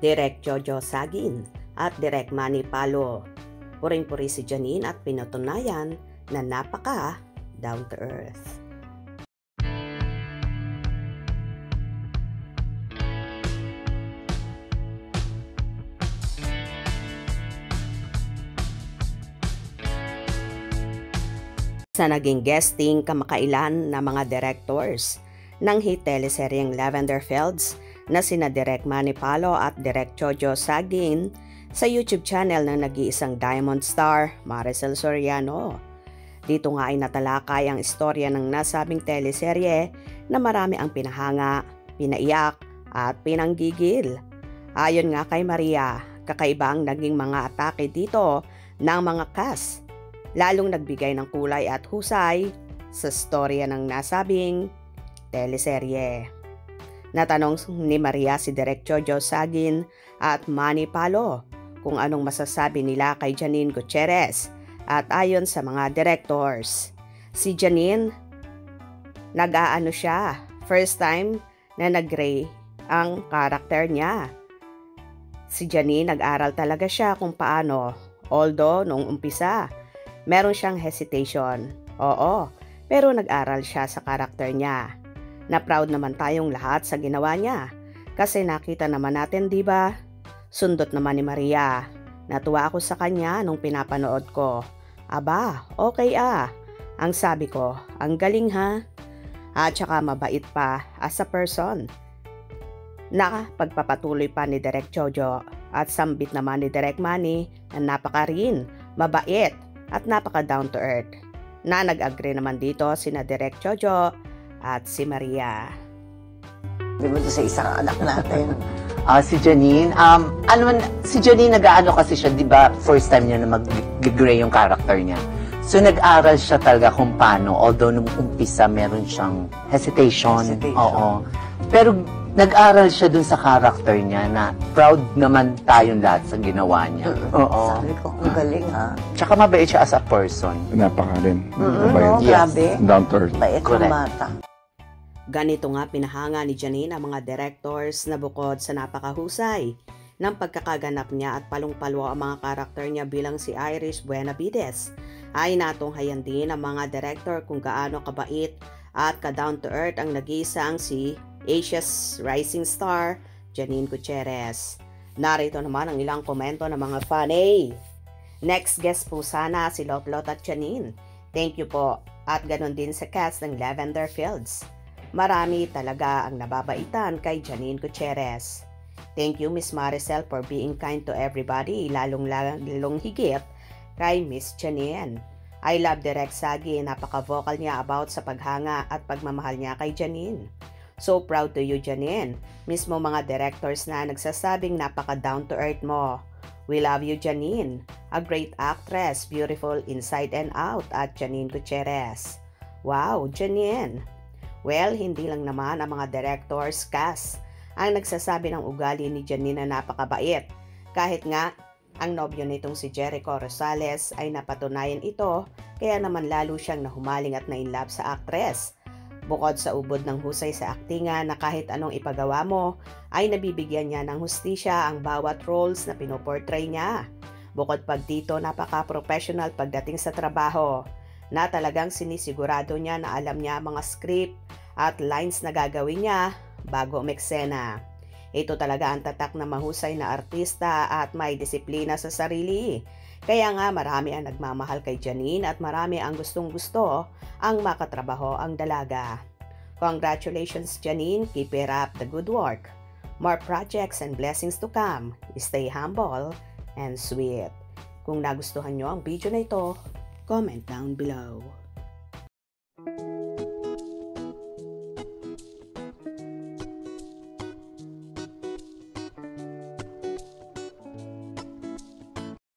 Direk Jojo Sagin at Direk Manny Palo. Puring-puri si Janine at pinatunayan na napaka down to earth. Sa naging guesting kamakailan na mga directors ng hit teleseryeng Lavender Fields na sina Direk Manny Palo at Direk Jojo Sagin sa YouTube channel ng nag-iisang Diamond Star, Maricel Soriano. Dito nga ay natalakay ang istorya ng nasabing teleserye na marami ang pinahanga, pinaiyak at pinanggigil. Ayon nga kay Maria, kakaiba ang naging mga atake dito ng mga cast. Lalong nagbigay ng kulay at husay sa storya ng nasabing teleserye. Natanong ni Maria si Direk Jojo Sagin at Manny Palo kung anong masasabi nila kay Janine Gutierrez at ayon sa mga directors. Si Janine, nag-aano siya, first time na nag-gray ang karakter niya. Si Janine, nag-aral talaga siya kung paano, although nung umpisa, meron siyang hesitation. Oo, pero nag-aral siya sa karakter niya. Na proud naman tayong lahat sa ginawa niya. Kasi nakita naman natin, di ba? Sundot naman ni Maria. Natuwa ako sa kanya nung pinapanood ko. Aba, okay ah. Ang sabi ko, ang galing ha. At saka mabait pa as a person. Pagpapatuloy pa ni Direk Jojo at sambit naman ni Direk Manny na napaka-rin, mabait, at napaka down to earth, na nag-agree naman dito sina Direk Jojo at si Maria. Diba sa isang anak natin? Si Janine, si Janine nag-aano kasi siya, di ba, first time niya na mag-gray yung character niya. So nag-aral siya talaga kung paano, although nung umpisa meron siyang hesitation. Oo. Pero nag-aral siya dun sa character niya na proud naman tayong lahat sa ginawa niya. Oo. Sabi ko, ang galing ha. Tsaka mabait siya as a person. Napaka rin. No, grabe. Down to earth. Bait ng bata. Ganito nga pinahanga ni Janine ang mga directors na bukod sa napakahusay ng pagkakaganap niya at palong-palo ang mga karakter niya bilang si Iris Buenavides, ay natunghayan din ang mga director kung gaano kabait at ka-down to earth ang nag-iisang si Asia's rising star, Janine Gutierrez. Narito naman ang ilang komento ng mga fanay. Next guest po sana si Lotlot at Janine. Thank you po. At ganon din sa cast ng Lavender Fields. Marami talaga ang nababaitan kay Janine Gutierrez. Thank you Miss Maricel for being kind to everybody, lalong higit kay Miss Janine. I love Direk Sagin, napaka-vocal niya about sa paghanga at pagmamahal niya kay Janine. So proud to you Janine. Mismo mga directors na nagsasabing napaka down to earth mo. We love you Janine. A great actress, beautiful inside and out at Janine Gutierrez. Wow, Janine. Well, hindi lang naman ang mga directors cast ang nagsasabi ng ugali ni Janine na napakabait. Kahit nga, ang nobyo nitong si Jericho Rosales ay napatunayan ito, kaya naman lalo siyang nahumaling at na-inlove sa actress. Bukod sa ubod ng husay sa aktingan na kahit anong ipagawa mo, ay nabibigyan niya ng hustisya ang bawat roles na pinoportray niya. Bukod pag dito, napaka-professional pagdating sa trabaho, na talagang sinisigurado niya na alam niya mga script at lines na gagawin niya bago umeksena. Ito talaga ang tatak na mahusay na artista at may disiplina sa sarili. Kaya nga marami ang nagmamahal kay Janine at marami ang gustong-gusto ang makatrabaho ang dalaga. Congratulations Janine, keep it up the good work. More projects and blessings to come. Stay humble and sweet. Kung nagustuhan nyo ang video na ito, comment down below.